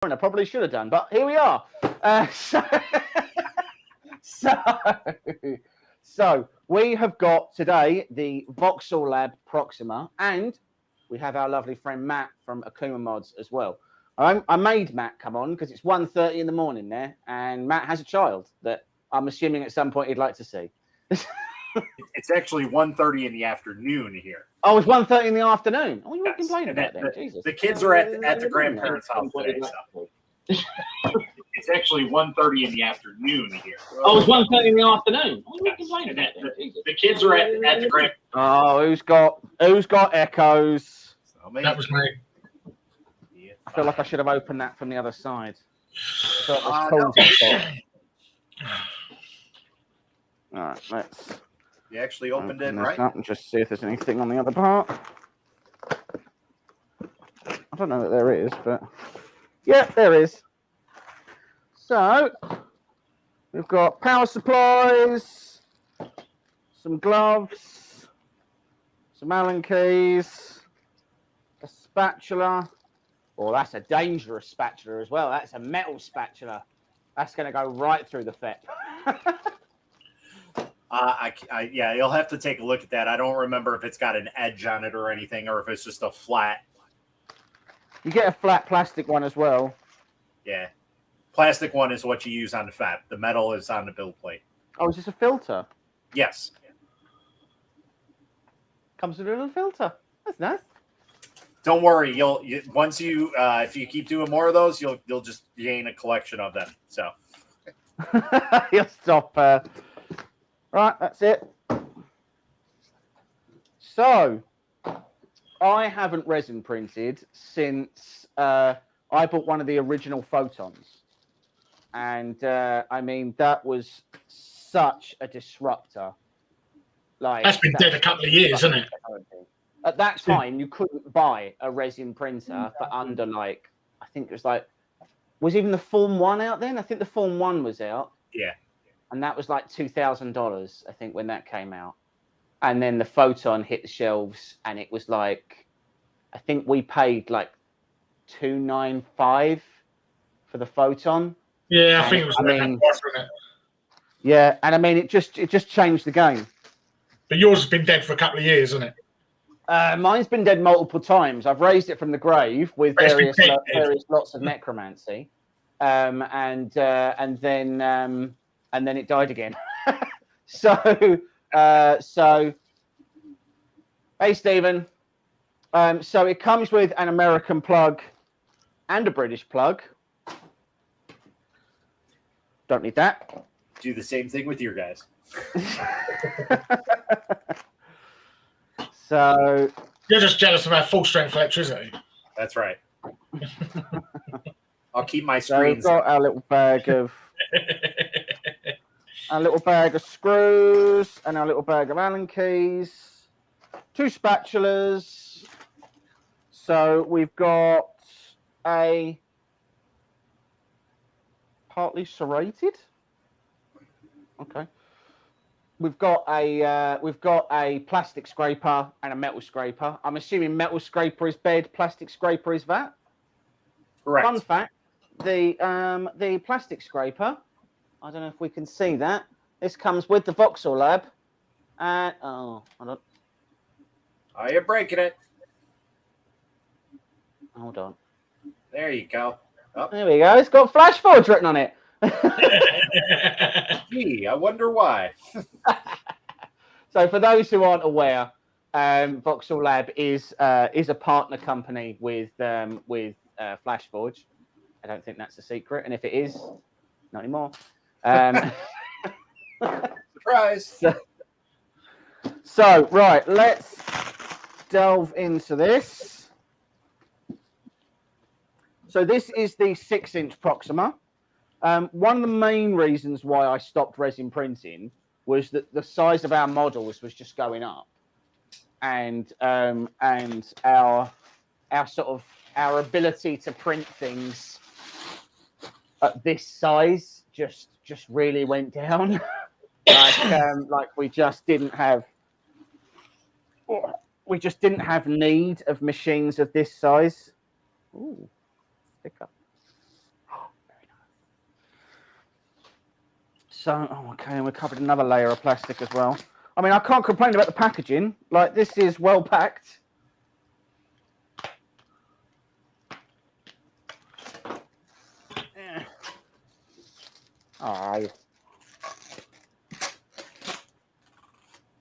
I probably should have done, but here we are. So, so we have got today the Voxelab Proxima, and we have our lovely friend Matt from Akuma Mods as well. I made Matt come on because it's 1:30 in the morning there, and Matt has a child that I'm assuming at some point he'd like to see. It's actually 1:30 in the afternoon here. Oh, it's 1:30 in the afternoon. Oh, you were Yes. complaining about that, Jesus. The kids are at the grandparents' house today. So. It's actually 1:30 in the afternoon here. Oh, it's 1:30 in the afternoon. Oh, you were complaining about that, Jesus. The kids are at the grand. Oh, who's got echoes? That was me. Yeah, I feel like I should have opened that from the other side. So it was no. All right, let's. You actually opened it, open this right? up and just see if there's anything on the other part. I don't know that there is, but yeah, there is. So we've got power supplies, some gloves, some Allen keys, a spatula. Oh, that's a dangerous spatula as well. That's a metal spatula. That's going to go right through the FEP. Yeah, you'll have to take a look at that. I don't remember if it's got an edge on it or anything, or if it's just a flat. You get a flat plastic one as well. Yeah. Plastic one is what you use on the FAP. The metal is on the build plate. Oh, is this a filter? Yes. Comes with a little filter. That's nice. Don't worry. Once you if you keep doing more of those, you'll just gain a collection of them. So you'll stop. Right, that's it. So I haven't resin printed since I bought one of the original Photons. And I mean, that was such a disruptor. Like, that's been dead a couple of years, isn't it? At that time, you couldn't buy a resin printer for under, like, I think it was like, was even the Form 1 out then? I think the Form 1 was out. Yeah. And that was like $2,000, I think, when that came out. And then the Photon hit the shelves, and it was like, I think we paid like $295 for the Photon. Yeah, I think it was. Wasn't it? Yeah, and I mean, it just changed the game. But yours has been dead for a couple of years, isn't it? Mine's been dead multiple times. I've raised it from the grave with various lots of necromancy, and then it died again. So, hey, Stephen. So it comes with an American plug and a British plug. Don't need that. Do the same thing with your guys. So you're just jealous of our full strength electricity. That's right. I'll keep my so screens. we've got our little bag of screws and our little bag of Allen keys, 2 spatulas. So we've got a partly serrated. Okay. We've got a plastic scraper and a metal scraper. I'm assuming metal scraper is bed, plastic scraper is that. Correct. Fun fact: the plastic scraper. I don't know if we can see that. This comes with the Voxelab. And hold on. Oh, you're breaking it. Hold on. There you go. Oh. There we go. It's got Flash Forge written on it. Gee, I wonder why. So, for those who aren't aware, Voxelab is a partner company with FlashForge. I don't think that's a secret, and if it is, not anymore. Surprise! So, right, let's delve into this. So, this is the 6-inch Proxima. One of the main reasons why I stopped resin printing was that the size of our models was just going up, and our ability to print things at this size just really went down. like we just didn't have need of machines of this size. Ooh, sticker. So, oh, okay, and we covered another layer of plastic as well. I mean, I can't complain about the packaging. Like, this is well packed. Oh,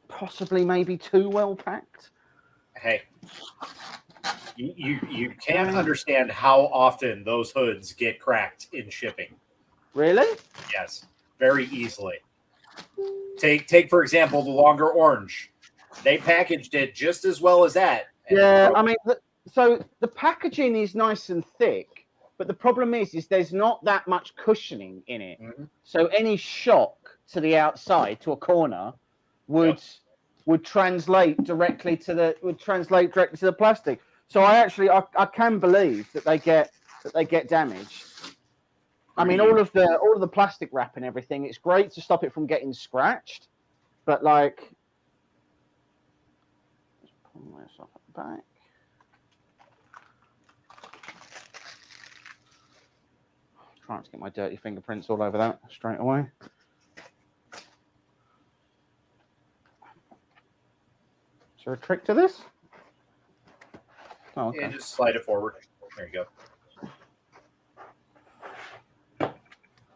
possibly maybe too well packed. Hey, you can't understand how often those hoods get cracked in shipping. Really? Yes, very easily. Take for example the longer orange. They packaged it just as well as that. Yeah, I mean, so the packaging is nice and thick, but the problem is there's not that much cushioning in it. Mm-hmm. So any shock to the outside, to a corner, would translate directly to the plastic. So I can believe that they get damaged. I mean, all of the plastic wrap and everything, it's great to stop it from getting scratched, but like, let's pull this off at the back. Trying to get my dirty fingerprints all over that straight away. Is there a trick to this? Oh, okay. Yeah, just slide it forward. There you go.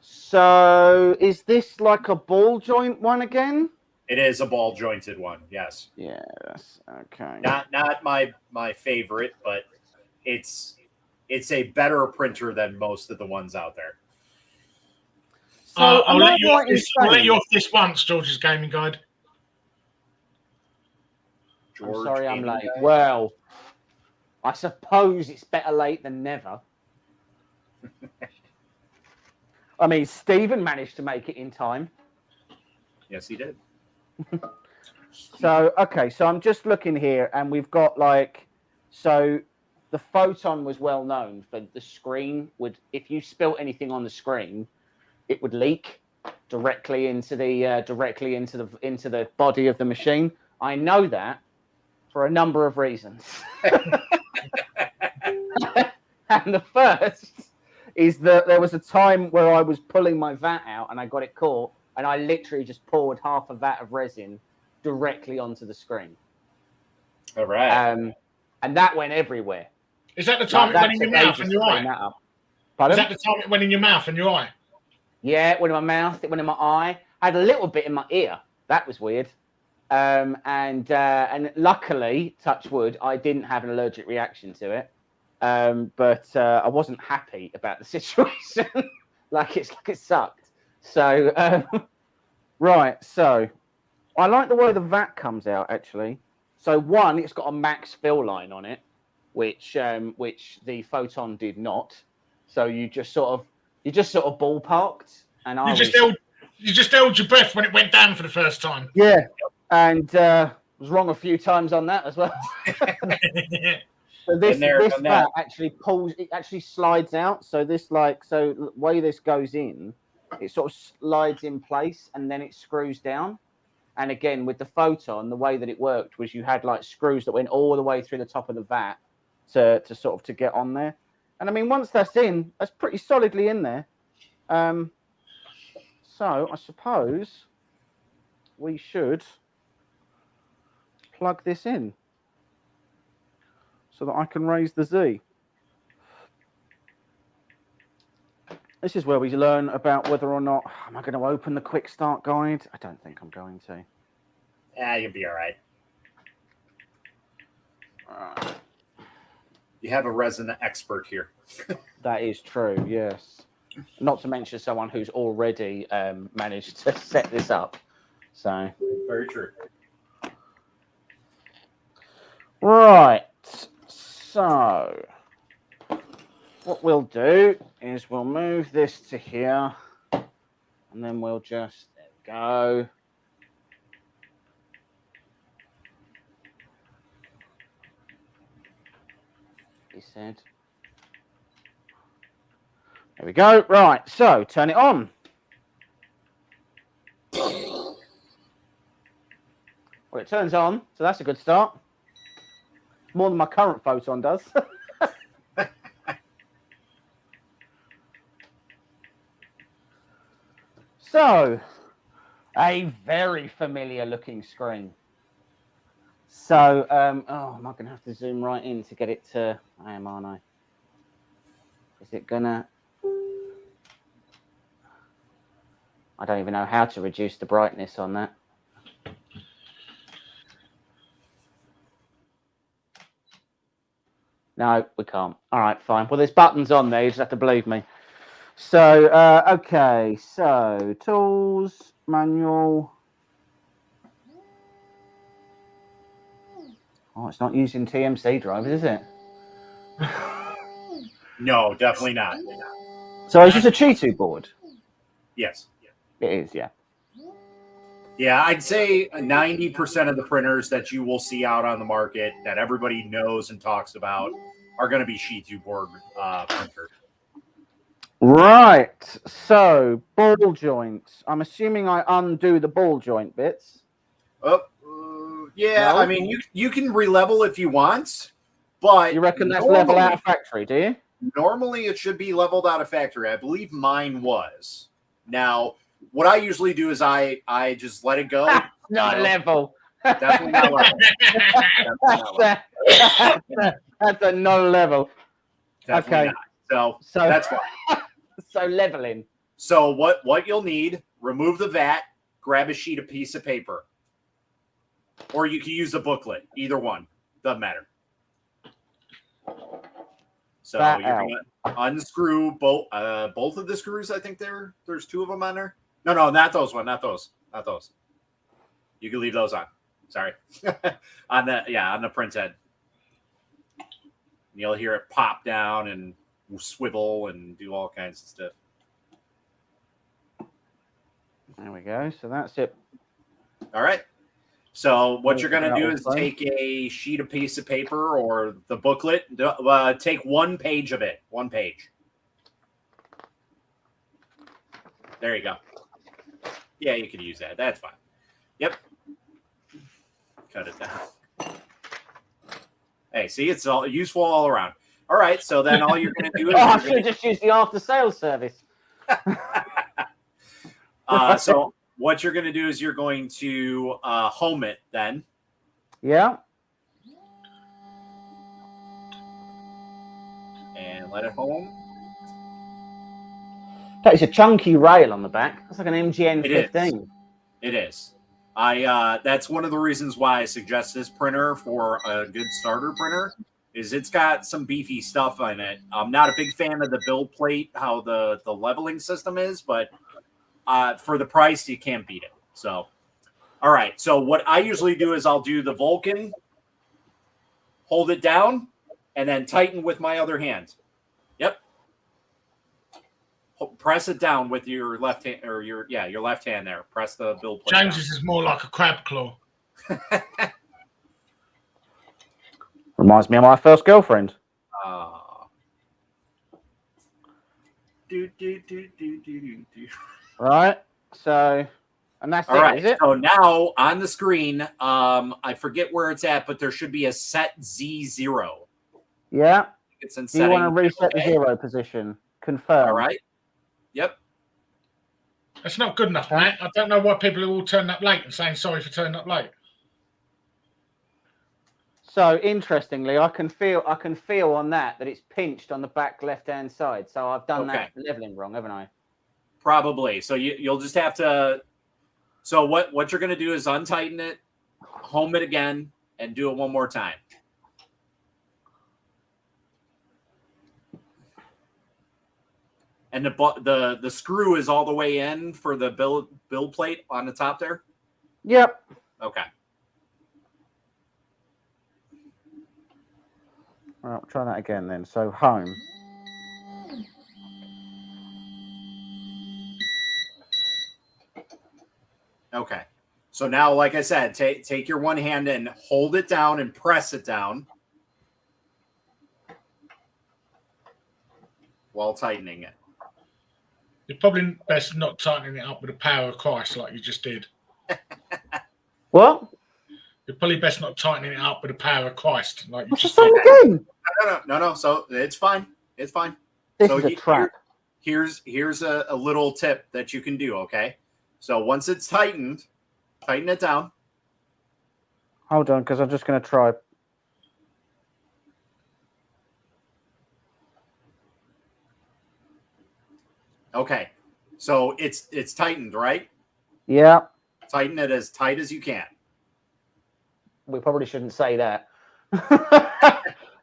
So is this like a ball joint one again? It is a ball jointed one, yes. Yes. Okay. Not my favorite, but it's a better printer than most of the ones out there. So I'll let you off this once, George's Gaming Guide. I'm sorry I'm late. Well, I suppose it's better late than never. I mean, Stephen managed to make it in time. Yes, he did. So, okay, so I'm just looking here, and we've got like, so the Photon was well known for the screen would, if you spilt anything on the screen, it would leak directly into the body of the machine. I know that for a number of reasons. And the first is that there was a time where I was pulling my vat out and I got it caught, and I literally just poured half a vat of resin directly onto the screen. All right. And that went everywhere. Is that the time it went in your mouth and your eye? Pardon? Is that the time it went in your mouth and your eye? Yeah, it went in my mouth, it went in my eye. I had a little bit in my ear. That was weird. And luckily, touch wood, I didn't have an allergic reaction to it. But I wasn't happy about the situation. like it sucked. So right, so I like the way the vat comes out actually. So one, it's got a max fill line on it, which the Photon did not. So you just sort of ballparked, and you just held your breath when it went down for the first time. Yeah, and was wrong a few times on that as well. So this vat actually slides out. So the way this goes in, it sort of slides in place and then it screws down. And again, with the Photon, the way that it worked was you had like screws that went all the way through the top of the vat to get on there. And I mean, once that's in, that's pretty solidly in there. So I suppose we should plug this in so that I can raise the Z. This is where we learn about whether or not, am I going to open the quick start guide? I don't think I'm going to. Yeah, you'll be all right. All right. You have a resin expert here. That is true, yes. Not to mention someone who's already managed to set this up. So Very true. Right. So what we'll do is we'll move this to here, and then we'll just, there we go. He said. There we go. Right, so turn it on. Well, it turns on, so that's a good start. More than my current Photon does. So, A very familiar looking screen. So, oh, am I going to have to zoom right in to get it to... I am, aren't I? Is it going to... I don't even know how to reduce the brightness on that. No, we can't. All right, fine. Well, there's buttons on there. You just have to believe me. So, okay. So, tools, manual. Oh, it's not using TMC drivers, is it? No, definitely not. So, is this a Cheetu board? Yes. It is, yeah. Yeah, I'd say 90% of the printers that you will see out on the market that everybody knows and talks about are going to be Cheetu board printers. Right. So, ball joints. I'm assuming I undo the ball joint bits. Yeah, No? I mean, you can relevel if you want, but You reckon that's level out of factory, do you? Normally, it should be leveled out of factory. I believe mine was. Now, what I usually do is I just let it go. Not level. Definitely not level. That's a no level. Definitely Okay. not. So that's fine. So leveling. So what you'll need, remove the vat, grab a piece of paper. Or you can use a booklet. Either one. Doesn't matter. So you're going to unscrew both of the screws. I think there's two of them on there. No, not those one. Not those. You can leave those on. Sorry. on the print head. You'll hear it pop down and swivel and do all kinds of stuff. There we go. So that's it. All right. So what you're going to do is take a piece of paper or the booklet. Take 1 page of it. 1 page. There you go. Yeah, you can use that. That's fine. Yep. Cut it down. Hey, see, it's all useful all around. All right, so then all you're going to do is... I should just use the after-sales service. So what you're going to do is you're going to home it then. Yeah. And let it home. That is a chunky rail on the back. That's like an MGN 15. It is. That's one of the reasons why I suggest this printer for a good starter printer. Is it's got some beefy stuff on it. I'm not a big fan of the build plate, how the leveling system is, but for the price, you can't beat it. So, all right. So what I usually do is I'll do the Vulcan, hold it down, and then tighten with my other hand. Yep. Press it down with your left hand or your left hand there. Press the build plate. James's is more like a crab claw. Reminds me of my first girlfriend. Right. So, and that's all right. Is it? So now on the screen, I forget where it's at, but there should be a set Z0. Yeah. It's in Do you want to reset the 0 position? Confirm. All right. Yep. That's not good enough, Matt. I don't know why people are all turning up late and saying sorry for turning up late. So interestingly, I can feel on that it's pinched on the back left-hand side. So I've done that leveling wrong, haven't I? Probably. So you'll just have to. So what you're going to do is untighten it, home it again, and do it one more time. And the screw is all the way in for the build plate on the top there? Yep. Okay. All right, try that again then. So home. Okay. So now, like I said, take your one hand and hold it down and press it down while tightening it. You're probably best not tightening it up with the power of Christ like you just did. What? You're probably best not tightening it up with the power of Christ like you just did. Again? No. So it's fine. It's fine. This is a trap. Here's a little tip that you can do, okay? So once it's tightened, tighten it down. Hold on, because I'm just going to try. Okay. So it's tightened, right? Yeah. Tighten it as tight as you can. We probably shouldn't say that.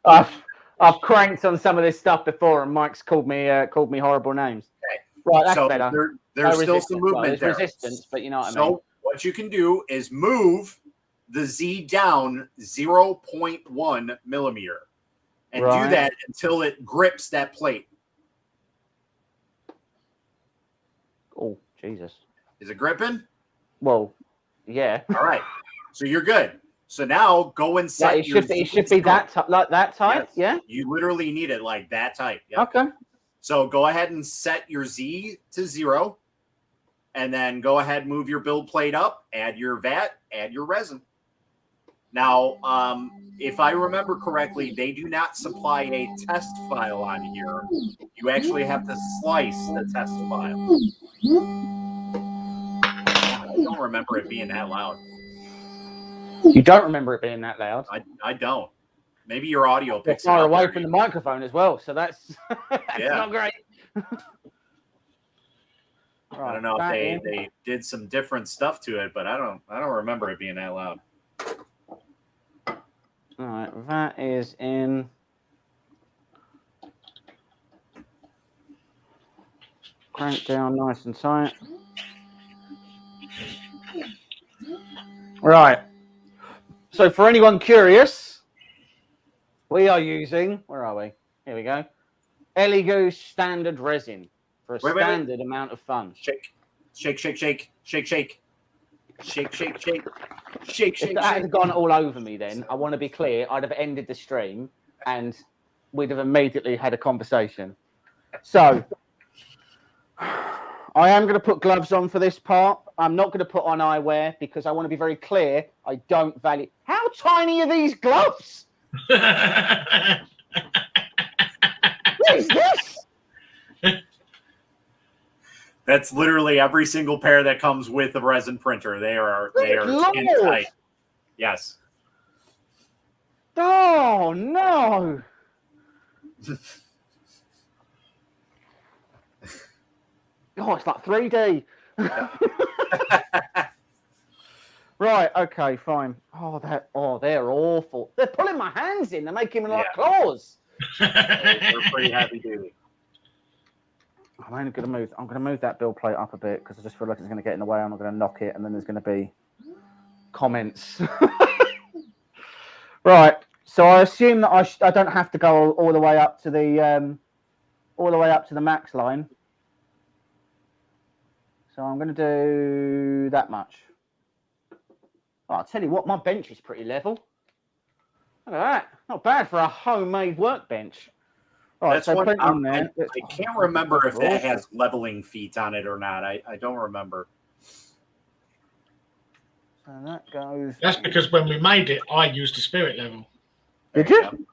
I've cranked on some of this stuff before, and Mike's called me horrible names. Okay. Right, that's so better. There's No still some movement there's there. resistance, but you know what I mean. So what you can do is move the Z down 0.1 millimeter, and do that until it grips that plate. Oh, Jesus. Is it gripping? Well, yeah. All right. So you're good. So now go and set it should be that like that tight. Yes. Yeah. You literally need it like that tight. Yep. Okay. So go ahead and set your Z to 0, and then go ahead and move your build plate up, add your vat, add your resin. Now, if I remember correctly, they do not supply a test file on here. You actually have to slice the test file. I don't remember it being that loud. You don't remember it being that loud? I don't. Maybe your audio picks it far up away from the microphone as well, so that's not great. I don't know if they did some different stuff to it, but I don't remember it being that loud. All right, that is in. Crank down nice and tight. Right. So for anyone curious, we are using, where are we? Here we go. Elegoo standard resin for a standard amount of fun. Shake, shake, shake, shake, shake, shake, shake, shake, shake, shake, shake. If that had gone all over me, then I want to be clear. I'd have ended the stream, and we'd have immediately had a conversation. So I am going to put gloves on for this part. I'm not going to put on eyewear because I want to be very clear. I don't value. How tiny are these gloves? What is this? That's literally every single pair that comes with the resin printer. They are skin tight. Yes. Oh no. Oh, it's like 3D. Right, okay, fine. Oh, they're awful. They're pulling my hands in. They're making me like claws. They're pretty heavy duty. I'm gonna move that build plate up a bit because I just feel like it's gonna get in the way. I'm not gonna knock it, and then there's gonna be comments. Right. So I assume that I don't have to go all the way up to the max line. So I'm going to do that much. Oh, I'll tell you what, my bench is pretty level. Look at that. Not bad for a homemade workbench. Right, that's so one. I can't remember if that has leveling feet on it or not. I don't remember. So that goes. That's because when we made it, I used a spirit level. Did you?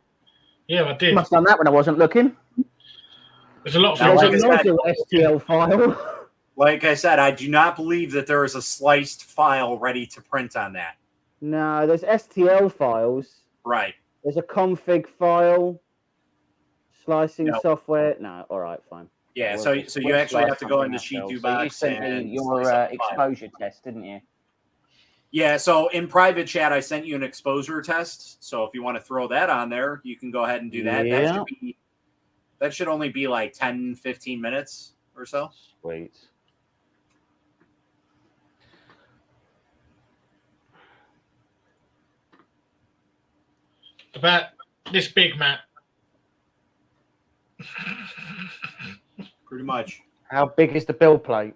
Yeah, I did. You must have done that when I wasn't looking. There's a lot of There's another STL file. Like I said, I do not believe that there is a sliced file ready to print on that. No, there's STL files. Right. There's a config file. Slicing software. No, all right, fine. Yeah, so you actually have to go into Sheet2 Box. You sent me your exposure test, didn't you? Yeah, so in private chat, I sent you an exposure test. So if you want to throw that on there, you can go ahead and do that. Yeah. That should only be like 10, 15 minutes or so. Sweet. about this big map. Pretty much. How big is the build plate?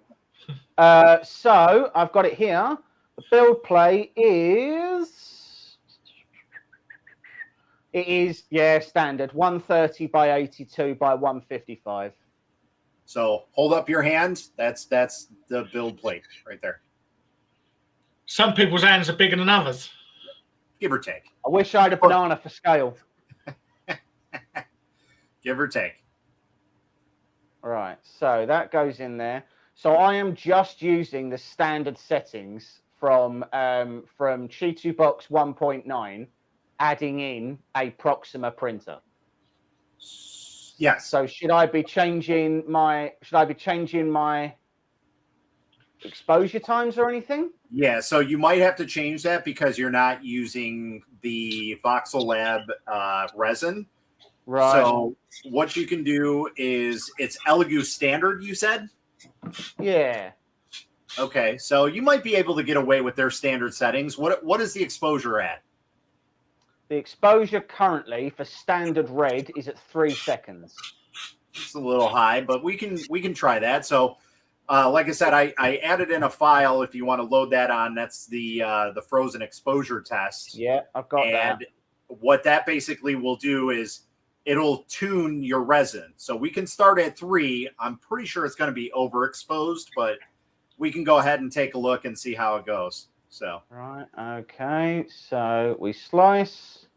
So I've got it here. The build plate is standard 130 by 82 by 155. So hold up your hand. That's the build plate right there. Some people's hands are bigger than others. Give or take. I wish I had a banana for scale. Give or take. Right, so that goes in there. So I am just using the standard settings from Cheetu Box 1.9, adding in a Proxima printer. Yes. So should I be changing my exposure times or anything? Yeah, so you might have to change that because you're not using the Voxelab resin. Right. So what you can do is it's Elegoo standard, you said? Yeah. Okay, so you might be able to get away with their standard settings. What is the exposure at? The exposure currently for standard red is at 3 seconds. It's a little high, but we can try that. So like I said, I added in a file if you want to load that on. That's the frozen exposure test. Yeah, I've got that. And what that basically will do is it'll tune your resin. So we can start at 3. I'm pretty sure it's going to be overexposed, but we can go ahead and take a look and see how it goes. So Right, okay. So we slice.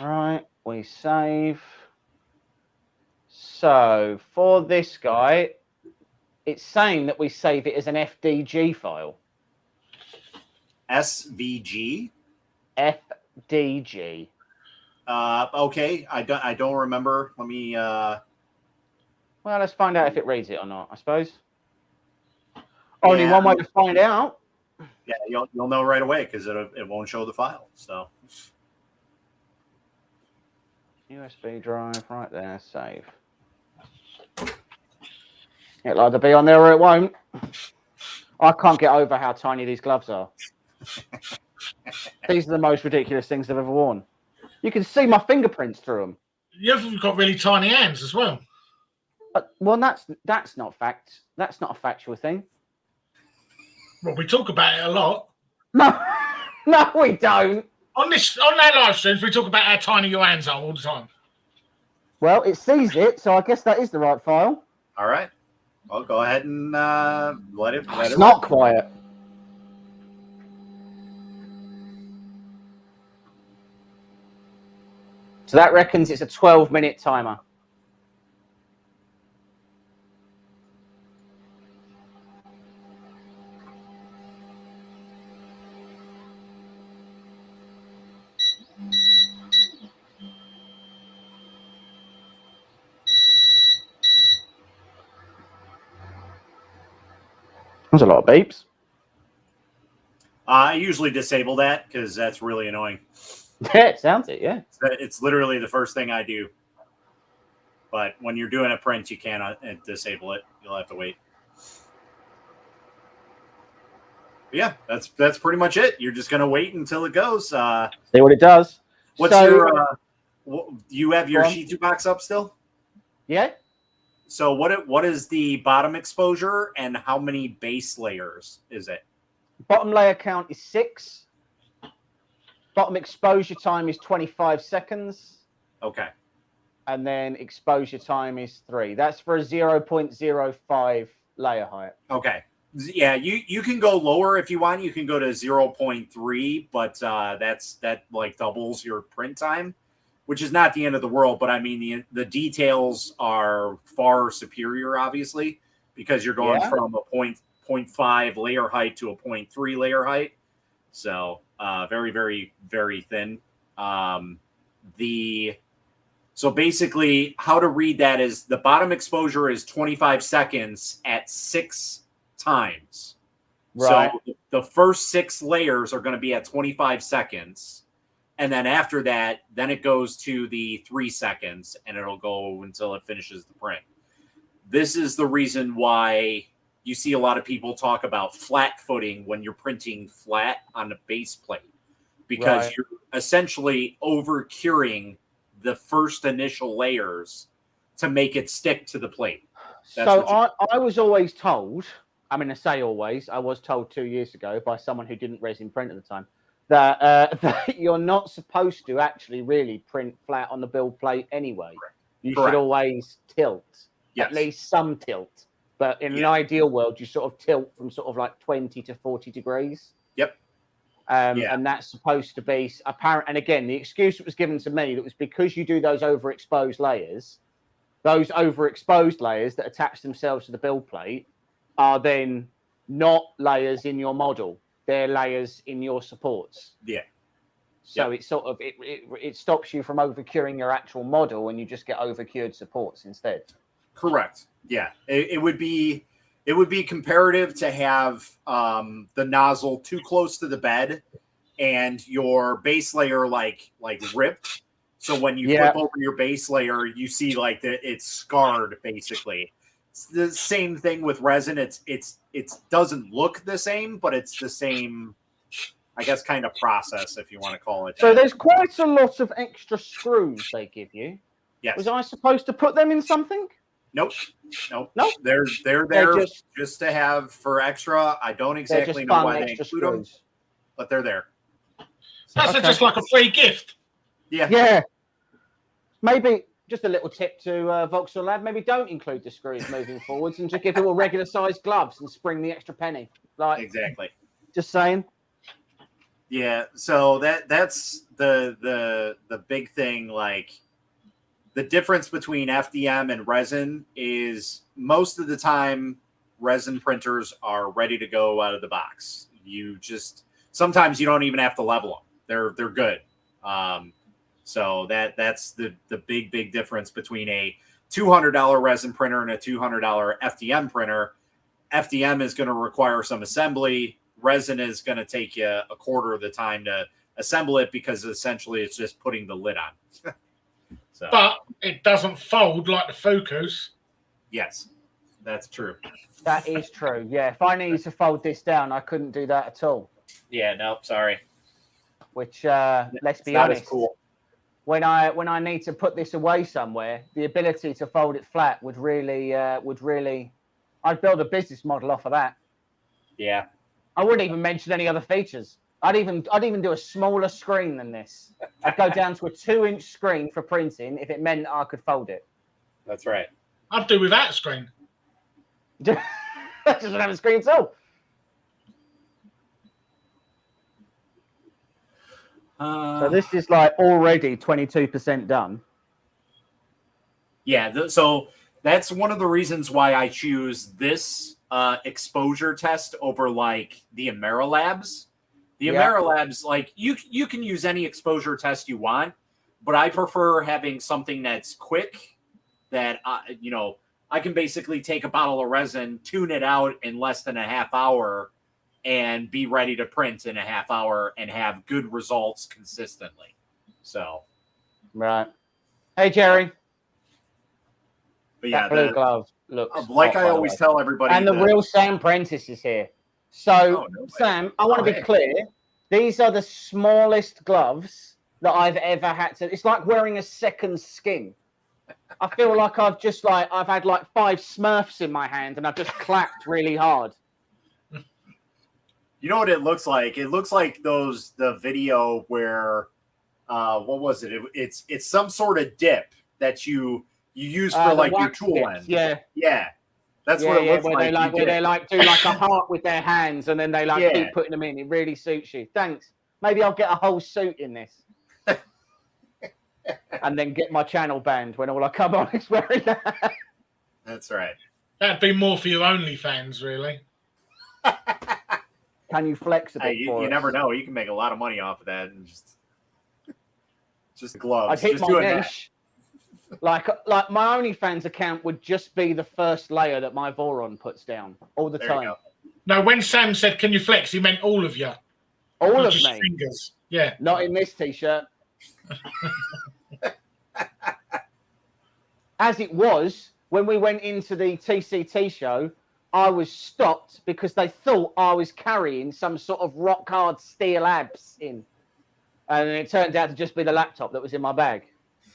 Right, we save. So for this guy, it's saying that we save it as an FDG file. SVG? FDG. Okay, I don't remember. Let me Well, let's find out if it reads it or not, I suppose. Only one way to find out. Yeah, you'll know right away because it won't show the file. So USB drive right there, save. It'll either be on there or it won't. I can't get over how tiny these gloves are. These are the most ridiculous things I've ever worn. You can see my fingerprints through them. You've got really tiny hands as well. Well, that's not fact. That's not a factual thing. Well, we talk about it a lot. No, no, we don't. On our live streams, we talk about how tiny your hands are all the time. Well, it sees it, so I guess that is the right file. all right, I'll go ahead and let it. It's not quiet. So that reckons it's a 12-minute timer. There's a lot of beeps. I usually disable that because that's really annoying. Yeah, it sounds it, yeah. It's literally the first thing I do. But when you're doing a print, you can't disable it. You'll have to wait. But yeah, that's pretty much it. You're just gonna wait until it goes. See what it does. What's So- your? You have your Go on. Shitu box up still? Yeah? So what is the bottom exposure and how many base layers is it? Bottom layer count is 6. Bottom exposure time is 25 seconds. Okay. And then exposure time is 3. That's for a 0.05 layer height. Okay. Yeah, you can go lower if you want. You can go to 0.3, but that like doubles your print time, which is not the end of the world. But I mean, the details are far superior, obviously, because you're going from a 0.5 layer height to a 0.3 layer height. So very, very, very thin. So basically, how to read that is the bottom exposure is 25 seconds at 6 times. Right. So the first 6 layers are going to be at 25 seconds. And then after that, then it goes to the 3 seconds and it'll go until it finishes the print. This is the reason why you see a lot of people talk about flat footing when you're printing flat on the base plate, because you're essentially over curing the first initial layers to make it stick to the plate. So I was always told, I mean, I say always, I was told 2 years ago by someone who didn't resin print at the time, that you're not supposed to actually really print flat on the build plate anyway. You should always tilt, at least some tilt. But in an ideal world, you sort of tilt from sort of like 20 to 40 degrees. Yep. And that's supposed to be apparent. And again, the excuse that was given to me that was because you do those overexposed layers that attach themselves to the build plate are then not layers in your model. They're layers in your supports. Yeah. So it sort of it stops you from overcuring your actual model, and you just get overcured supports instead. Correct. Yeah. It would be comparative to have the nozzle too close to the bed and your base layer like ripped. So when you flip over your base layer, you see like it's scarred basically. It's the same thing with resin. It doesn't look the same, but it's the same, I guess, kind of process, if you want to call it that. So there's quite a lot of extra screws they give you. Yes. Was I supposed to put them in something? Nope. Nope. They're there just to have for extra. I don't exactly know why they include them, but they're there. That's just like a free gift. Yeah. Yeah. Maybe just a little tip to Voxelab. Maybe don't include the screws moving forwards and just give people regular sized gloves and spring the extra penny. Like exactly. Just saying. Yeah. So that's the big thing. Like the difference between FDM and resin is most of the time resin printers are ready to go out of the box. Sometimes you don't even have to level them. They're good. So that's the big difference between a $200 resin printer and a $200 FDM printer. FDM is going to require some assembly. Resin is going to take you a quarter of the time to assemble it because essentially it's just putting the lid on. So, but it doesn't fold like the Fuku's. Yes, that's true. That is true. Yeah, if I needed to fold this down, I couldn't do that at all. Yeah, nope, sorry. Which, let's be honest, cool. When I need to put this away somewhere, the ability to fold it flat would really, I'd build a business model off of that. Yeah. I wouldn't even mention any other features. I'd even do a smaller screen than this. I'd go down to a 2-inch screen for printing if it meant I could fold it. That's right. I'd do without a screen. Just don't have a screen at all. So this is like already 22% done. Yeah, so that's one of the reasons why I choose this exposure test over like the Amerilabs. The Amerilabs, like you can use any exposure test you want, but I prefer having something that's quick. That I can basically take a bottle of resin, tune it out in less than a half hour, and be ready to print in a half hour and have good results consistently. So, right. Hey, Jerry. But yeah, that blue glove looks like I always tell everybody. And the real Sam Prentice is here. So, Sam, I want to be clear. These are the smallest gloves that I've ever had to. It's like wearing a second skin. I feel like I've had like 5 Smurfs in my hand and I've just clapped really hard. You know what it looks like? It looks like the video where what was it? It's some sort of dip that you use for like your tool dips, end. Yeah. That's what it looks like. Where they like do like a heart with their hands and then they like keep putting them in. It really suits you. Thanks. Maybe I'll get a whole suit in this. And then get my channel banned when all I come on is wearing that. That's right. That'd be more for your OnlyFans, really. Can you flex a bit for you never know. You can make a lot of money off of that. And just gloves. I'd hit my niche. Like my OnlyFans account would just be the first layer that my Voron puts down all the time. No, when Sam said, "Can you flex?" he meant all of you. All of just me. Fingers. Yeah. Not in this t-shirt. As it was, when we went into the TCT show, I was stopped because they thought I was carrying some sort of rock hard steel abs in. And it turned out to just be the laptop that was in my bag.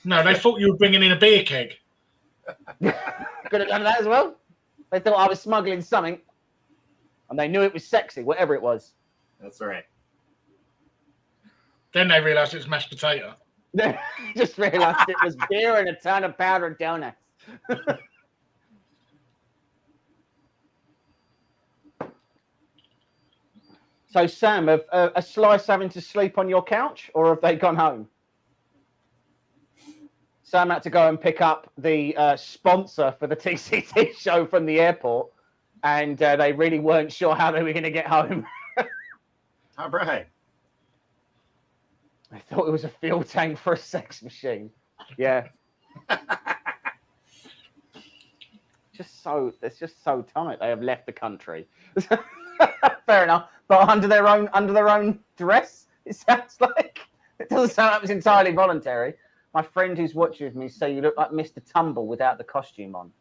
No, they thought you were bringing in a beer keg. Could have done that as well. They thought I was smuggling something. And they knew it was sexy, whatever it was. That's right. Then they realised it was mashed potato. They just realised it was beer and a ton of powdered donuts. So, Sam, have a Slice having to sleep on your couch, or have they gone home? Sam had to go and pick up the sponsor for the TCT show from the airport, and they really weren't sure how they were going to get home. All right. I thought it was a fuel tank for a sex machine. Yeah. It's just so tight. They have left the country. Fair enough, but under their own dress. It sounds like it doesn't sound like it was entirely voluntary. My friend who's watching with me say you look like Mr. Tumble without the costume on.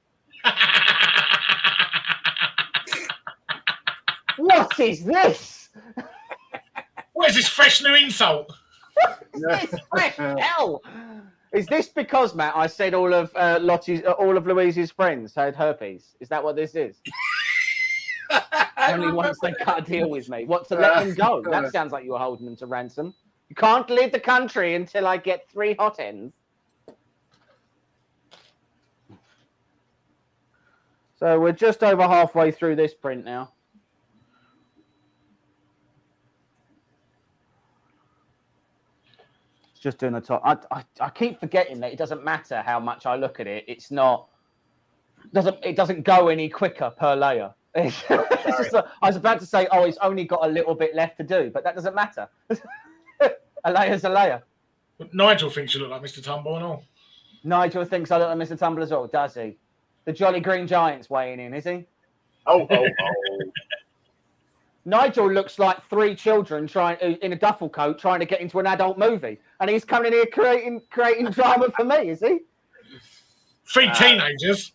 What is this? What is this fresh new insult? What is this fresh hell? Is this because, Matt, I said all of Louise's friends had herpes? Is that what this is? Only once they cut a deal with me. What, to let them go? That sounds like you were holding them to ransom. You can't leave the country until I get 3 hot ends. So we're just over halfway through this print now. It's just doing the top. I keep forgetting that it doesn't matter how much I look at it. It doesn't go any quicker per layer. It's just I was about to say, oh, it's only got a little bit left to do, but that doesn't matter. A layer's a layer. But Nigel thinks you look like Mr. Tumble and all. Nigel thinks I look like Mr. Tumble as well, does he? The Jolly Green Giant's weighing in, is he? Oh. Nigel looks like 3 children in a duffel coat trying to get into an adult movie, and he's coming here creating drama for me, is he? 3 teenagers.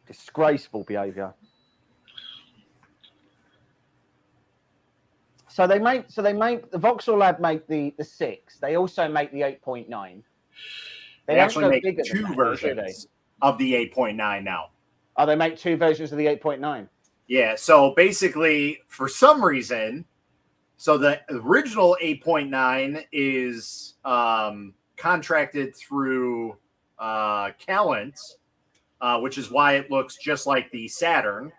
Disgraceful behaviour. So they make the Voxelab make the 6. They also make the 8.9. They actually make 2 versions of the 8.9 now. Oh, they make 2 versions of the 8.9. Yeah. So basically, for some reason, so the original 8.9 is contracted through Calent, which is why it looks just like the Saturn,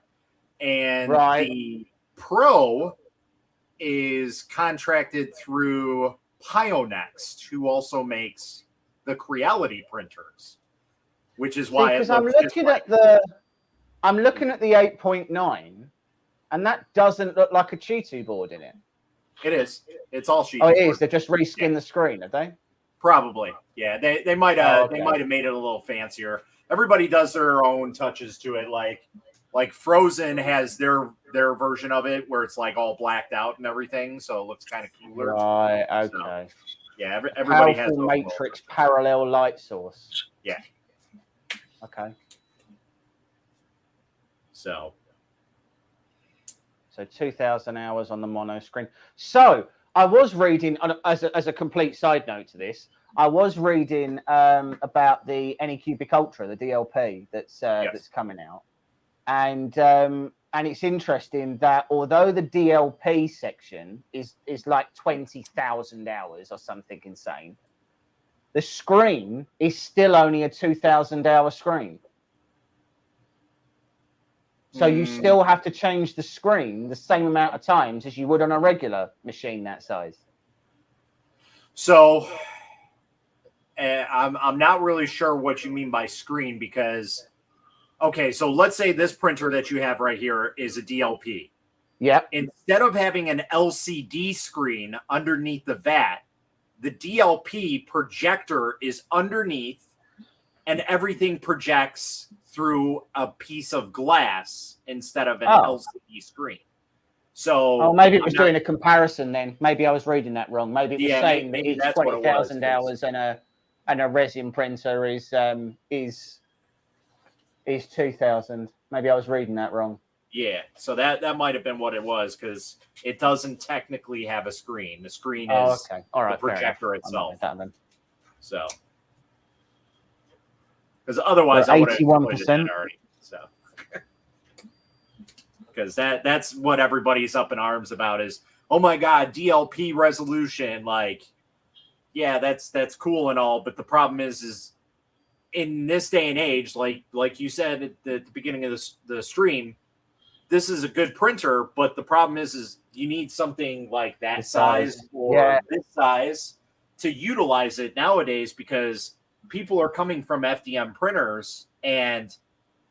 and the Pro is contracted through Pionext, who also makes the Creality printers, which is why I'm looking at the 8.9, and that doesn't look like a Cheetu board in it. It is. It's all Cheetu. Oh, it is. They just reskinned the screen, have they? Probably. Yeah. They might have made it a little fancier. Everybody does their own touches to it, like Frozen has their version of it where it's like all blacked out and everything, so it looks kind of cooler. Right. Okay. So, yeah. Everybody has powerful matrix parallel light source. Yeah. Okay. So 2,000 hours on the mono screen. So I was reading, as a complete side note to this, I was reading about the Anycubic Ultra, the DLP that's coming out, and it's interesting that although the DLP section is like 20,000 hours or something insane, the screen is still only a 2,000 hour screen. So you still have to change the screen the same amount of times as you would on a regular machine that size. So I'm not really sure what you mean by screen because, okay, so let's say this printer that you have right here is a DLP. Yep. Instead of having an LCD screen underneath the vat, the DLP projector is underneath and everything projects through a piece of glass instead of an LCD screen. So maybe it was doing a comparison then. Maybe I was reading that wrong. Maybe it was saying that it's 20,000 hours and a resin printer is 2,000. Maybe I was reading that wrong. Yeah, so that might have been what it was because it doesn't technically have a screen. The screen is the projector itself. So, because otherwise I would have 81% already. So, because that's what everybody's up in arms about is, oh my God, DLP resolution. Like, yeah, that's cool and all, but the problem is in this day and age, like you said at the beginning of the stream, this is a good printer, but the problem is you need something like that size or this size to utilize it nowadays, because people are coming from FDM printers and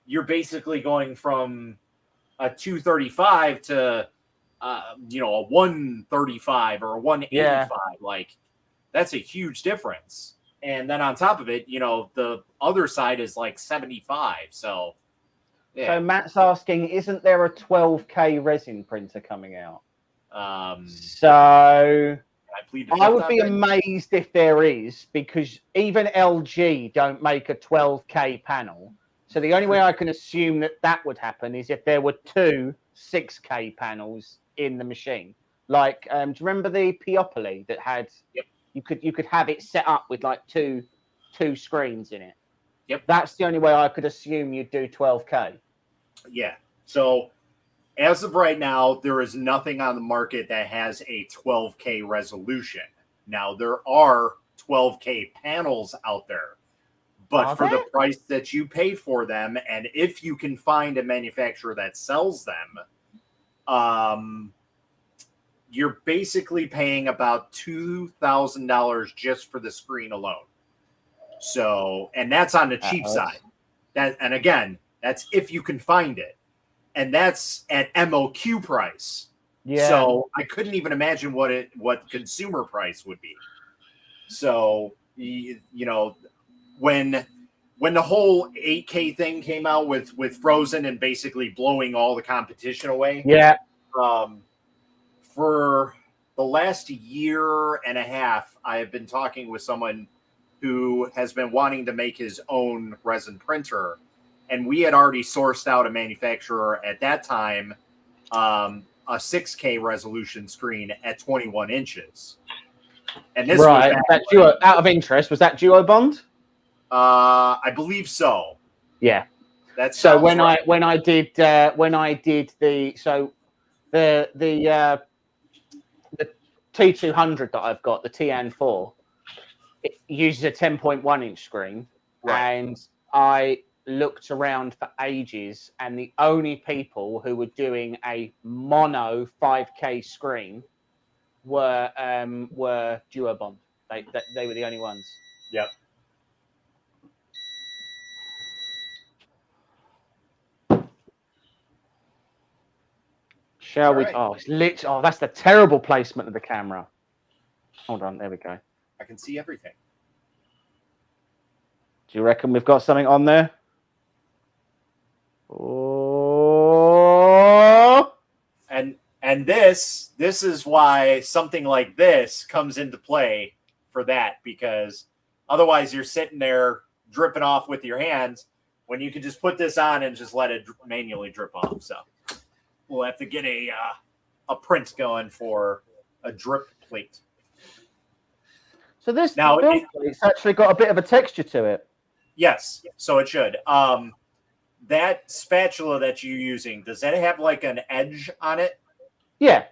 you're basically going from a 235 to a 135 or a 185. Like, that's a huge difference. And then on top of it, the other side is like 75. So So Matt's asking, isn't there a 12K resin printer coming out? So I would be amazed if there is, because even LG don't make a 12K panel. So the only way I can assume that would happen is if there were 2 6K panels in the machine. Like, do you remember the Piopoly that had? Yep. You could have it set up with like two screens in it. Yep. That's the only way I could assume you'd do 12K. Yeah. So as of right now, there is nothing on the market that has a 12K resolution. Now, there are 12K panels out there, but for the price that you pay for them, and if you can find a manufacturer that sells them, you're basically paying about $2,000 just for the screen alone. So, and that's on the cheap side. And again, that's if you can find it. And that's at MOQ price. Yeah. So I couldn't even imagine what consumer price would be. So, when the whole 8K thing came out with Frozen and basically blowing all the competition away. Yeah. For the last year and a half, I have been talking with someone who has been wanting to make his own resin printer. And we had already sourced out a manufacturer at that time, a 6K resolution screen at 21 inches. And this was that Duo, out of interest, was that Duo Bond? I believe so. Yeah. That's so when I did the T200 that I've got, the TN4, it uses a 10.1 inch screen, and I looked around for ages, and the only people who were doing a mono 5K screen were Duobond. They were the only ones. Yep. Shall we? Oh, it's lit. Oh, that's the terrible placement of the camera. Hold on, there we go. I can see everything. Do you reckon we've got something on there? Oh. And this is why something like this comes into play for that, because otherwise you're sitting there dripping off with your hands when you can just put this on and just let it manually drip off. So we'll have to get a print going for a drip plate. So this now it's actually got a bit of a texture to it. Yes, so it should. That spatula that you're using, does that have like an edge on it? Yeah.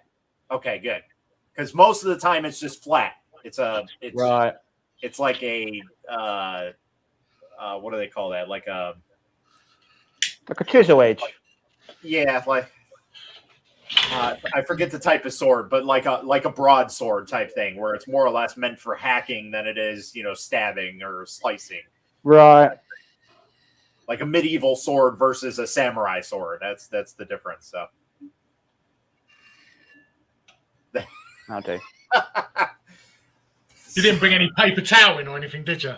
Okay, good. Because most of the time it's just flat. It's right. It's like a what do they call that? Like a chisel edge. Yeah, like I forget the type of sword, but like a broadsword type thing, where it's more or less meant for hacking than it is, stabbing or slicing. Right. Like a medieval sword versus a samurai sword. That's the difference. So. I do. You didn't bring any paper towel in or anything, did you?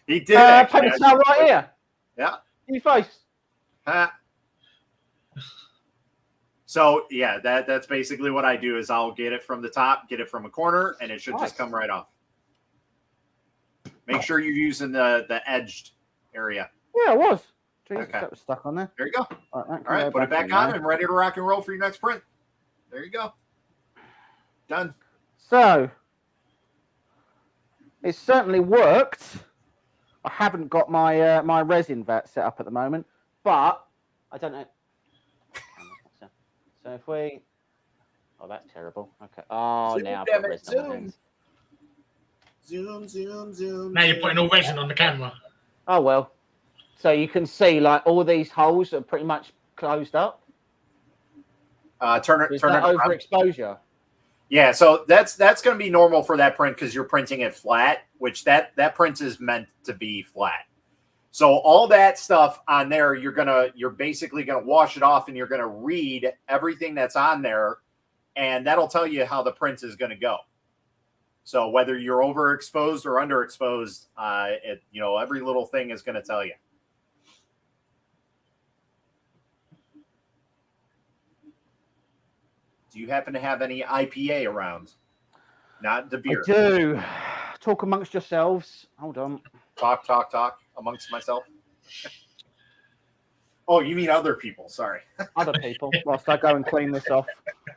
He did. Paper towel right here. Yeah. In your face. So yeah, that's basically what I do. Is I'll get it from the top, get it from a corner, and it should just come right off. Make sure you're using the edged area. Yeah, it was. Jesus, okay. That was stuck on there. There you go. All right, put it back on and ready to rock and roll for your next print. There you go. Done. So, it certainly worked. I haven't got my my resin vat set up at the moment, but I don't know. So if we... Oh, that's terrible. Okay. Oh, zoom, now I've got resin on my hands. Zoom. Now you're putting all resin on the camera. Oh, well. So you can see, like, all these holes are pretty much closed up. Turn Is it that around. overexposure? Yeah, so that's going to be normal for that print because you're printing it flat, which that print is meant to be flat. So all that stuff on there, you're basically gonna wash it off, and you're gonna read everything that's on there, and that'll tell you how the print is gonna go. So whether you're overexposed or underexposed, every little thing is gonna tell you. Do you happen to have any IPA around? Not the beer. I do. Talk amongst yourselves. Hold on. Talk amongst myself. Oh, you mean other people? Sorry. Other people. Whilst I go and clean this off.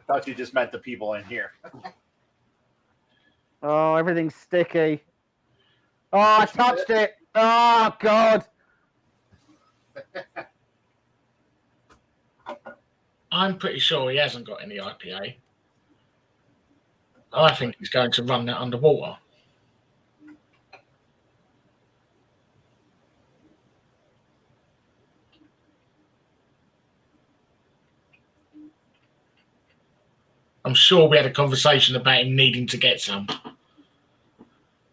Thought you just meant the people in here. Oh, everything's sticky. Oh, I touched it. Oh, God. I'm pretty sure he hasn't got any IPA. I think he's going to run that underwater. I'm sure we had a conversation about him needing to get some.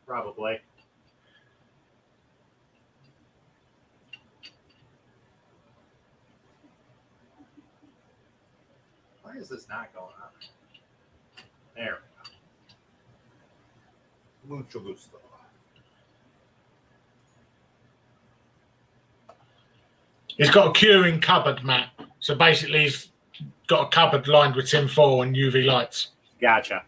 Probably. Why is this not going on? There we go. Mucho gusto. He's got a curing cupboard, Matt. So basically, he's got a cupboard lined with tinfoil and UV lights. Gotcha.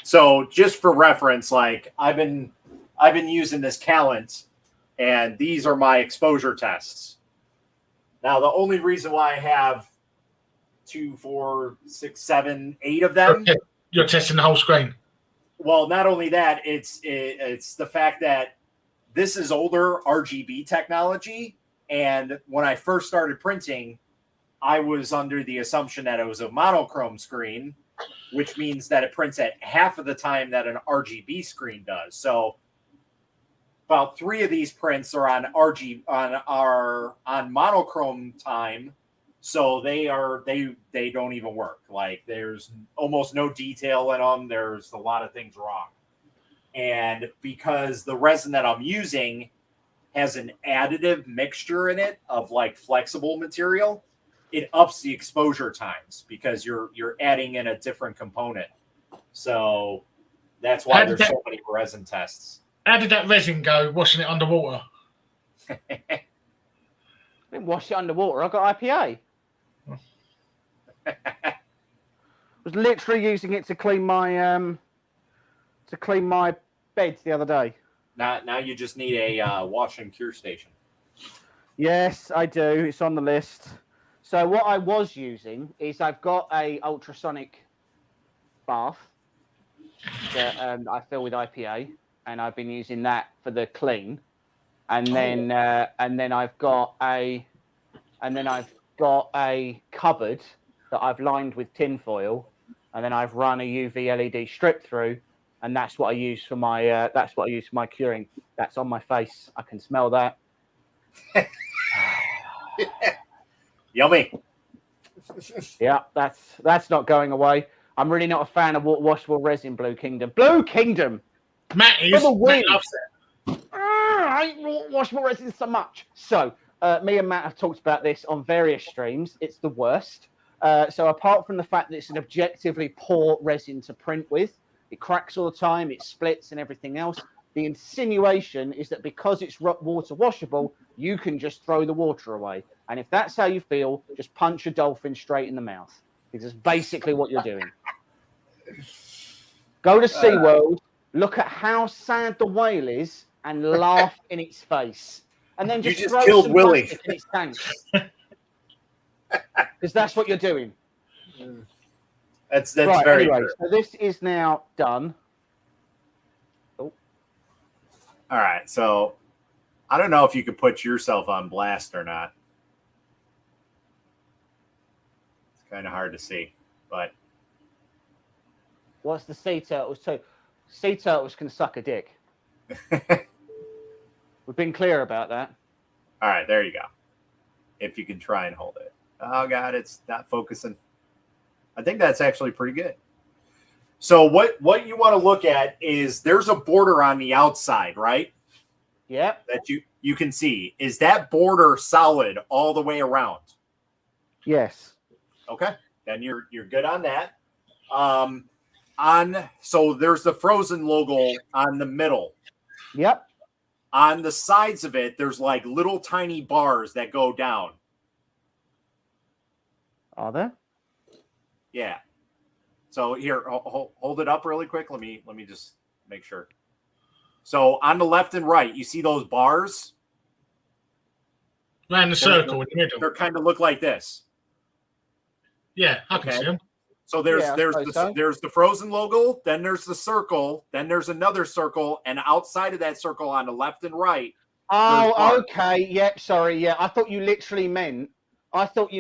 So just for reference, like I've been using this Calent, and these are my exposure tests. Now, the only reason why I have 2, 4, 6, 7, 8 of them. You're testing the whole screen. Well, not only that, it's the fact that this is older RGB technology, and when I first started printing, I was under the assumption that it was a monochrome screen, which means that it prints at half of the time that an RGB screen does. So about 3 of these prints are on on monochrome time, so they don't even work. Like there's almost no detail in them. There's a lot of things wrong. And because the resin that I'm using has an additive mixture in it of like flexible material, it ups the exposure times because you're adding in a different component. So that's why there's so many resin tests. How did that resin go washing it underwater? I didn't wash it underwater. I got IPA. I was literally using it to clean my beds the other day. Now you just need a wash and cure station. Yes, I do. It's on the list. So what I was using is I've got a ultrasonic bath that I fill with IPA, and I've been using that for the clean. And then I've got a cupboard that I've lined with tinfoil, and then I've run a UV LED strip through, and that's what I use for my curing. That's on my face. I can smell that. Yummy. Yeah, that's not going away. I'm really not a fan of washable resin. Blue Kingdom. Matt is. Matt loves it. I hate washable resin so much. So me and Matt have talked about this on various streams. It's the worst. So apart from the fact that it's an objectively poor resin to print with, it cracks all the time, it splits and everything else. The insinuation is that because it's water washable, you can just throw the water away. And if that's how you feel, just punch a dolphin straight in the mouth. Because it's basically what you're doing. Go to SeaWorld, look at how sad the whale is, and laugh in its face. And then just throw killed some Willie plastic in its tank. Because that's what you're doing. That's right, very anyway, true. so this is now done. All right, so I don't know if you could put yourself on blast or not. It's kind of hard to see, but What's the sea turtles too? Sea turtles can suck a dick. We've been clear about that. All right, there you go. If you can try and hold it. Oh God, it's not focusing. I think that's actually pretty good. So what you want to look at is there's a border on the outside, right? Yep. That you can see. Is that border solid all the way around? Yes. Okay, then you're good on that. So there's the Frozen logo on the middle. Yep. On the sides of it, there's like little tiny bars that go down. Are there? Yeah. So here, hold it up really quick. Let me just make sure. So on the left and right, you see those bars? Around the circle in the middle. They kind of look like this. Yeah, I can see them. So there's the Frozen logo, then there's the circle, then there's another circle, and outside of that circle on the left and right. Oh, okay. Yep. Sorry. Yeah, I thought you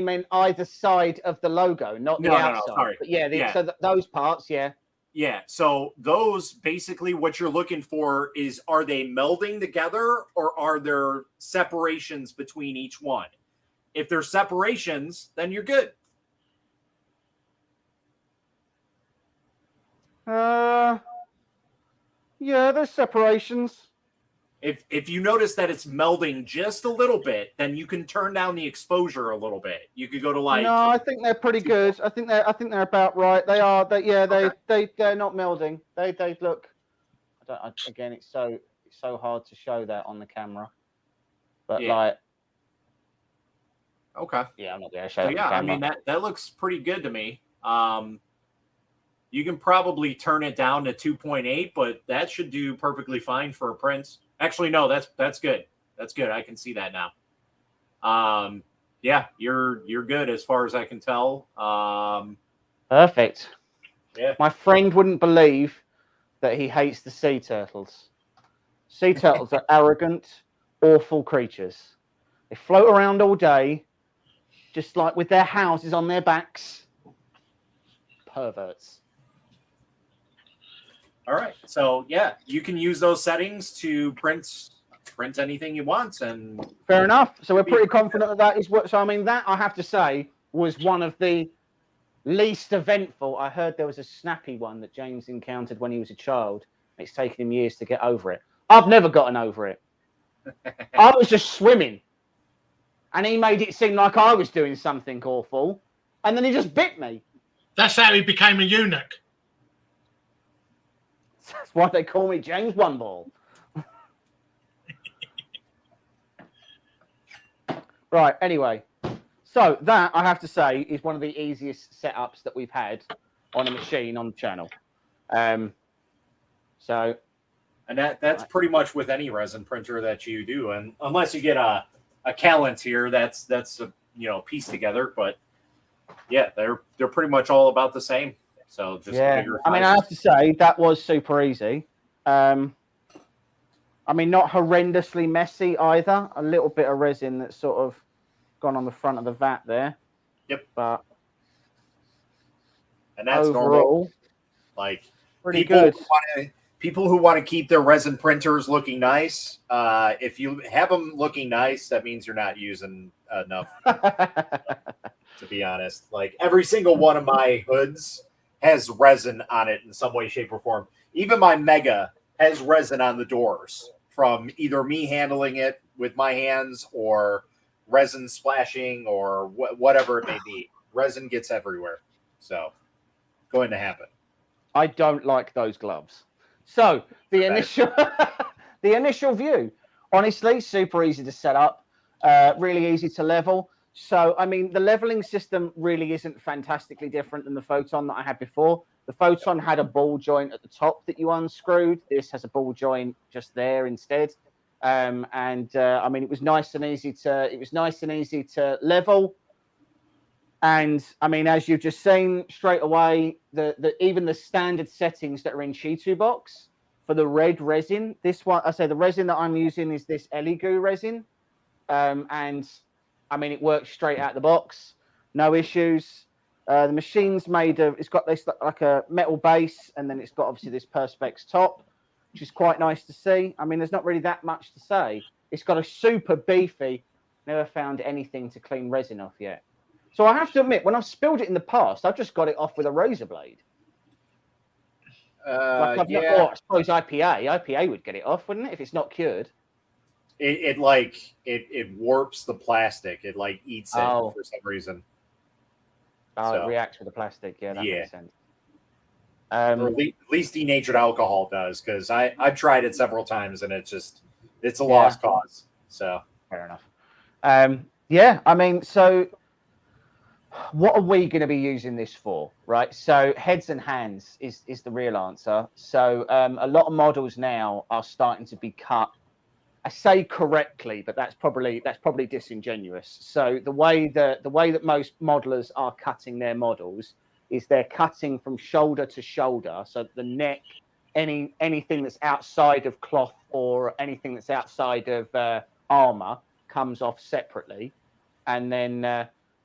meant either side of the logo, not the outside. No, sorry. But so those parts, yeah. Yeah. So those basically what you're looking for is, are they melding together or are there separations between each one? If there's separations, then you're good. Yeah, there's separations. If you notice that it's melding just a little bit, then you can turn down the exposure a little bit. You could go to like. No, I think they're pretty good. I think they're about right. They are. They're not melding. They look. Again, it's so hard to show that on the camera. But like. Okay. Yeah, I'm not going to show that. Yeah, I mean that looks pretty good to me. You can probably turn it down to 2.8, but that should do perfectly fine for a print. Actually, no, that's good. That's good. I can see that now. Yeah, you're good as far as I can tell. Perfect. Yeah. My friend wouldn't believe that he hates the sea turtles. Sea turtles are arrogant, awful creatures. They float around all day, just like with their houses on their backs. Perverts. All right. So yeah, you can use those settings to print anything you want. And fair enough. So we're pretty confident that is what. So I mean, that I have to say was one of the least eventful. I heard there was a snappy one that James encountered when he was a child. It's taken him years to get over it. I've never gotten over it. I was just swimming, and he made it seem like I was doing something awful, and then he just bit me. That's how he became a eunuch. That's why they call me James One Ball. Right, anyway. So that, I have to say, is one of the easiest setups that we've had on a machine on the channel. And that's pretty much with any resin printer that you do. And unless you get a Calent here, that's a piece together. But yeah, they're pretty much all about the same. So just bigger. I mean, I have to say that was super easy. I mean, not horrendously messy either. A little bit of resin that's sort of gone on the front of the vat there. Yep. But and that's overall, normal. Like pretty good. People who want to keep their resin printers looking nice, if you have them looking nice, that means you're not using enough. To be honest, like every single one of my hoods has resin on it in some way, shape, or form. Even my Mega has resin on the doors from either me handling it with my hands or resin splashing or whatever it may be. Resin gets everywhere. So, going to happen. I don't like those gloves. So, the initial view, honestly, super easy to set up, really easy to level. So, I mean, the leveling system really isn't fantastically different than the Photon that I had before. The Photon had a ball joint at the top that you unscrewed. This has a ball joint just there instead. I mean, it was nice and easy to level. And I mean, as you've just seen straight away, even the standard settings that are in Shitu box for the red resin, the resin that I'm using is this Elegoo resin. And I mean, it works straight out the box, no issues. The machine's it's got this like a metal base, and then it's got obviously this Perspex top, which is quite nice to see. I mean, there's not really that much to say. It's got a super beefy Never found anything to clean resin off yet. So I have to admit, when I've spilled it in the past, I've just got it off with a razor blade. Or I suppose IPA would get it off, wouldn't it? If it's not cured. It warps the plastic. It like eats it for some reason. Oh, it reacts with the plastic. Yeah, that makes sense. Or at least denatured alcohol does, because I've tried it several times and it's a lost cause. So fair enough. Yeah, I mean, so what are we going to be using this for, right? So heads and hands is the real answer. So a lot of models now are starting to be cut. I say correctly, but that's probably disingenuous. So the way that most modelers are cutting their models is they're cutting from shoulder to shoulder. So the neck, anything that's outside of cloth or anything that's outside of armor comes off separately, and then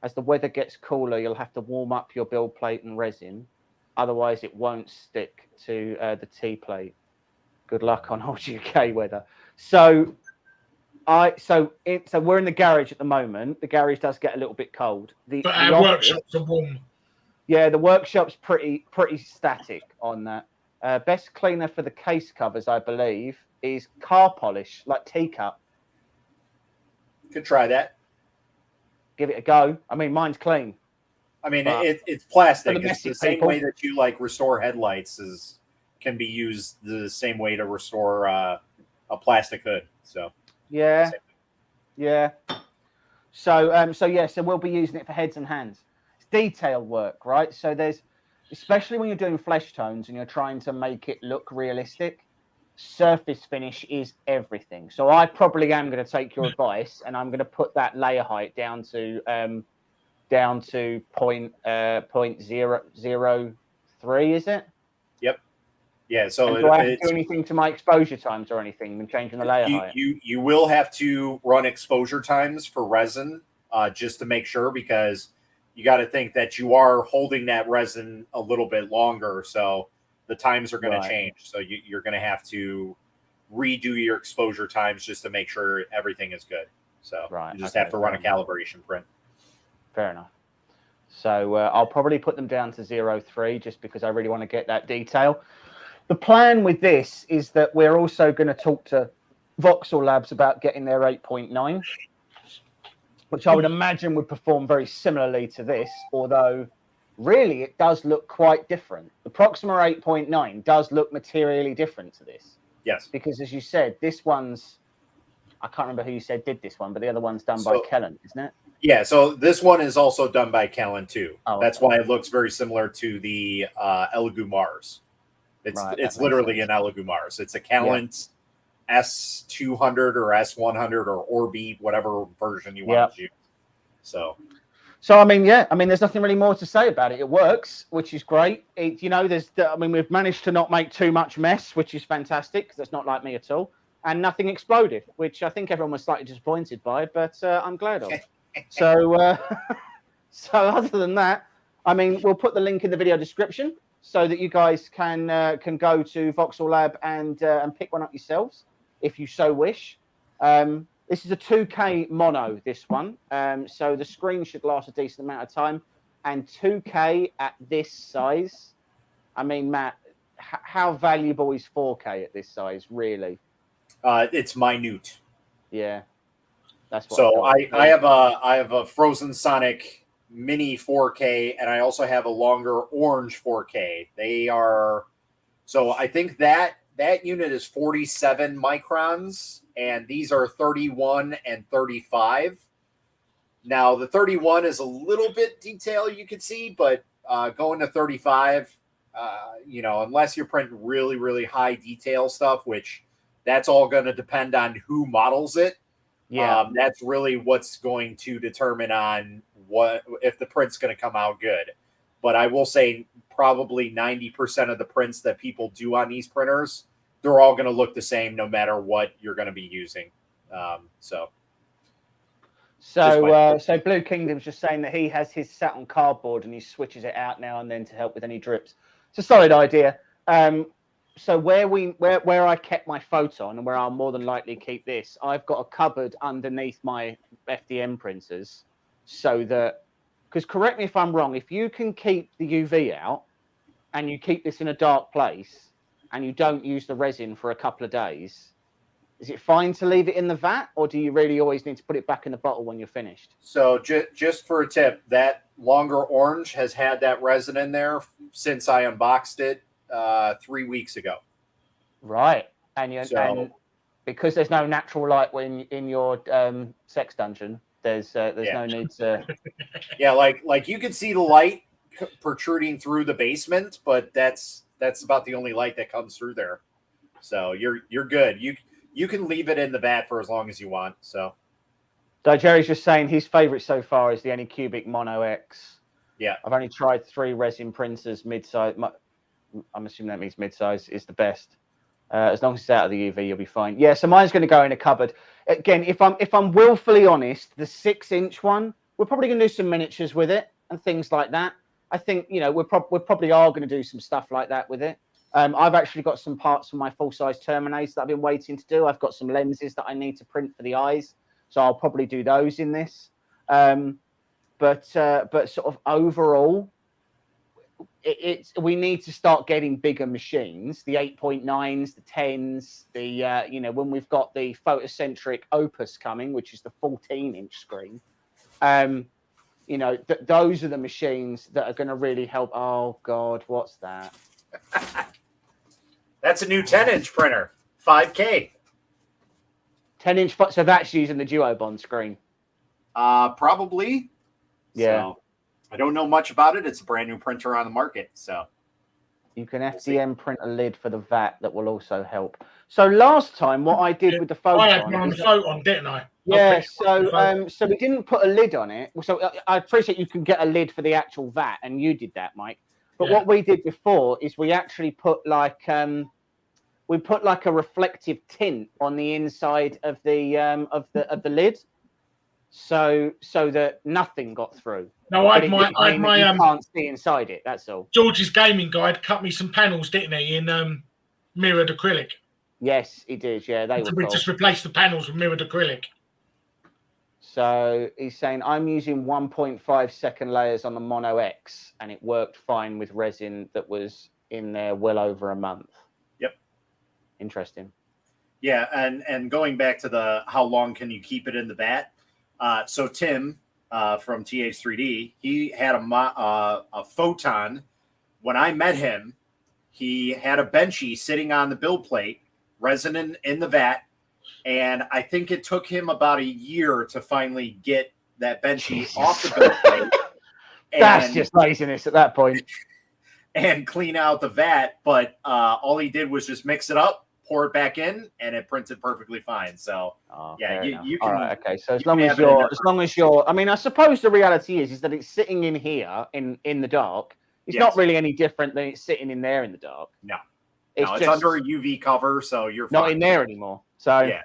as the weather gets cooler, you'll have to warm up your build plate and resin. Otherwise, it won't stick to the T plate. Good luck on old UK weather. So we're in the garage at the moment. The garage does get a little bit cold. But our workshops are warm. Yeah, the workshop's pretty static on that. Best cleaner for the case covers, I believe, is car polish, like teacup. Could try that. Give it a go. I mean, mine's clean. I mean, it's plastic. The it's the same way that you like restore headlights can be used the same way to restore a plastic hood. So yeah. So we'll be using it for heads and hands. It's detail work, right? So there's, especially when you're doing flesh tones and you're trying to make it look realistic, surface finish is everything. So I probably am going to take your advice, and I'm going to put that layer height down to 0.003, is it? Yep. Yeah. So do I have to do anything to my exposure times or anything when changing the layer height? You will have to run exposure times for resin just to make sure, because you got to think that you are holding that resin a little bit longer. So the times are going to change. So you're going to have to redo your exposure times just to make sure everything is good. So you just have to run a calibration print. Fair enough. So I'll probably put them down to 0.3 just because I really want to get that detail. The plan with this is that we're also going to talk to Voxelab about getting their 8.9, which I would imagine would perform very similarly to this, although really it does look quite different. The Proxima 8.9 does look materially different to this. Yes. Because as you said, this one's, I can't remember who you said did this one, but the other one's done by Kellen, isn't it? Yeah, so this one is also done by Kellen too. Oh, that's why it looks very similar to the Elegoo Mars. It's literally an Elegoo Mars. It's a Kellen S200 or S100 or Orbi, whatever version you want to use. So I mean, there's nothing really more to say about it. It works, which is great. We've managed to not make too much mess, which is fantastic, because that's not like me at all. And nothing exploded, which I think everyone was slightly disappointed by, but I'm glad of. So other than that, I mean, we'll put the link in the video description so that you guys can go to Voxelab and pick one up yourselves if you so wish. This is a 2K mono, this one. So the screen should last a decent amount of time. And 2K at this size, I mean, Matt, how valuable is 4K at this size, really? It's minute. Yeah. That's what so I have a Frozen Sonic Mini 4K, and I also have a longer orange 4K. They are, so I think that unit is 47 microns, and these are 31 and 35. Now the 31 is a little bit detail you can see, but going to 35, unless you're printing really, really high detail stuff, which that's all going to depend on who models it. Yeah, that's really what's going to determine on what if the print's going to come out good. But I will say probably 90% of the prints that people do on these printers, they're all going to look the same no matter what you're going to be using. So Blue Kingdom's just saying that he has his sat on cardboard and he switches it out now and then to help with any drips. It's a solid idea. so where I kept my Photon and where I'll more than likely keep this, I've got a cupboard underneath my FDM printers, so that, because correct me if I'm wrong, if you can keep the UV out and you keep this in a dark place and you don't use the resin for a couple of days, is it fine to leave it in the vat, or do you really always need to put it back in the bottle when you're finished? So just for a tip, that longer orange has had that resin in there since I unboxed it 3 weeks ago. Right, and So because there's no natural light when in your sex dungeon, there's no need to. yeah, like you can see the light protruding through the basement, but that's about the only light that comes through there. So you're good. You can leave it in the vat for as long as you want. So Jerry's just saying his favorite so far is the Anycubic Mono X. Yeah, I've only tried 3 resin printers. Mid-size, I'm assuming that means mid-size is the best. As long as it's out of the UV, you'll be fine. Yeah, so mine's going to go in a cupboard. Again, if I'm willfully honest, the 6-inch one, we're probably going to do some miniatures with it and things like that. I think, you know, we probably are going to do some stuff like that with it. I've actually got some parts for my full-size Terminator that I've been waiting to do. I've got some lenses that I need to print for the eyes, so I'll probably do those in this. But sort of overall, we need to start getting bigger machines, the 8.9s, the 10s, the you know, when we've got the photocentric Opus coming, which is the 14-inch screen. You know, those are the machines that are going to really help. Oh God, what's that? that's a new 10-inch printer, 5K. 10-inch, so that's using the Duobond screen. Probably. Yeah. So, I don't know much about it. It's a brand new printer on the market, so you can FDM print a lid for the vat that will also help. So last time, what I did with the Photon, I had one on the Photon, didn't I? Yeah. So we didn't put a lid on it. So I appreciate you can get a lid for the actual vat, and you did that, Mike. But what we did before is we actually put like a reflective tint on the inside of the lid, so that nothing got through. No, I had my you can't see inside it. That's all. George's gaming guide cut me some panels, didn't he, in mirrored acrylic? Yes, he did. Yeah, they were cool. Just replaced the panels with mirrored acrylic. So he's saying I'm using 1.5 second layers on the Mono X, and it worked fine with resin that was in there well over a month. Yep. Interesting. Yeah, and going back to the how long can you keep it in the vat? So Tim from TH3D, he had a Photon. When I met him, he had a Benchy sitting on the build plate, resin in the vat, and I think it took him about a year to finally get that Benchy off the build plate. That's just laziness at that point. And clean out the vat, but all he did was just mix it up, pour it back in, and it printed perfectly fine. So yeah, you can. All right, okay. So as long as you're, I mean, I suppose the reality is that it's sitting in here in the dark. It's not really any different than it's sitting in there in the dark. No, it's just under a UV cover, so you're not fine. in there anymore. So yeah,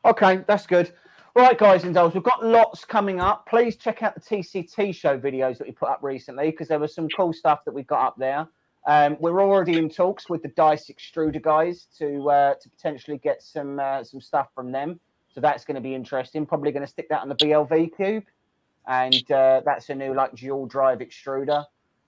okay, that's good. Right, guys and dolls, we've got lots coming up. Please check out the TCT show videos that we put up recently, because there was some cool stuff that we got up there. We're already in talks with the Dice Extruder guys to potentially get some stuff from them. So that's going to be interesting. Probably going to stick that on the BLV cube, and that's a new like dual drive extruder.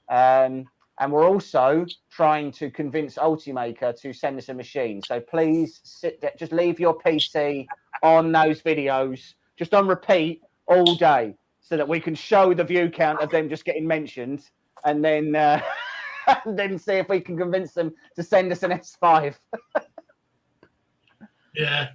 And we're also trying to convince Ultimaker to send us a machine. So please just leave your PC on those videos, just on repeat all day, so that we can show the view count of them just getting mentioned, and then and then see if we can convince them to send us an S5. Yeah.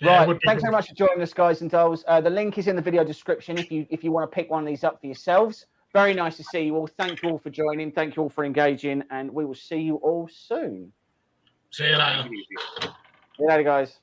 Right. Thanks very much for joining us, guys and dolls. The link is in the video description if you want to pick one of these up for yourselves. Very nice to see you all. Thank you all for joining. Thank you all for engaging, and we will see you all soon. See you later. See you later, guys.